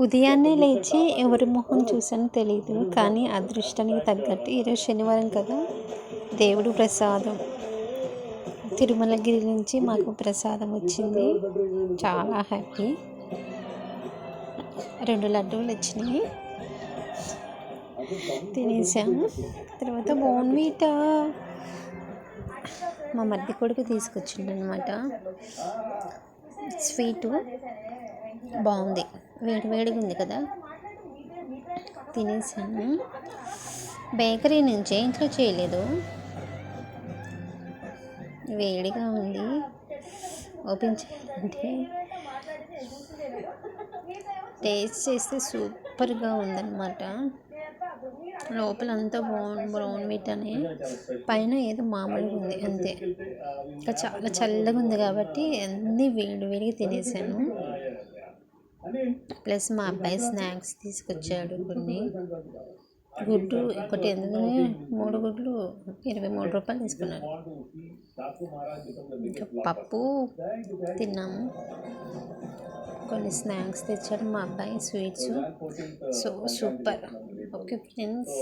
ఉదయాన్నే లేచి ఎవరి మొహం చూసానో తెలియదు, కానీ అదృష్టానికి తగ్గట్టు ఈరోజు శనివారం కదా, దేవుడు ప్రసాదం తిరుమలగిరి నుంచి మాకు ప్రసాదం వచ్చింది. చాలా హ్యాపీ. 2 లడ్డూలు వచ్చినాయి, తినేసాము. తర్వాత బోన్వీటా మా మధ్య కొడుకు తీసుకొచ్చిండనమాట. స్వీటు బాగుంది, వేడివేడిగా ఉంది కదా, తినేసాను. బేకరీ నుంచే, ఇంట్లో చేయలేదు, వేడిగా ఉంది. ఓపెన్ చేయాలంటే టేస్ట్ చేస్తే సూపర్గా ఉందన్నమాట. లోపల అంతా బ్రౌన్ మీట్ అని, పైన ఏదో మామూలుగా ఉంది అంతే. ఇంకా చాలా చల్లగా ఉంది కాబట్టి అన్నీ వేడిగా తినేసాను. ప్లస్ మా అబ్బాయి స్నాక్స్ తీసుకొచ్చాడు. కొన్ని గుడ్డు ఒకటి ఎందుకని 3 గుడ్లు 23 రూపాయలు తీసుకున్నాడు. ఇంకా పప్పు తిన్నాము. కొన్ని స్నాక్స్ తెచ్చాడు మా అబ్బాయి, sweets. So super. Okay friends.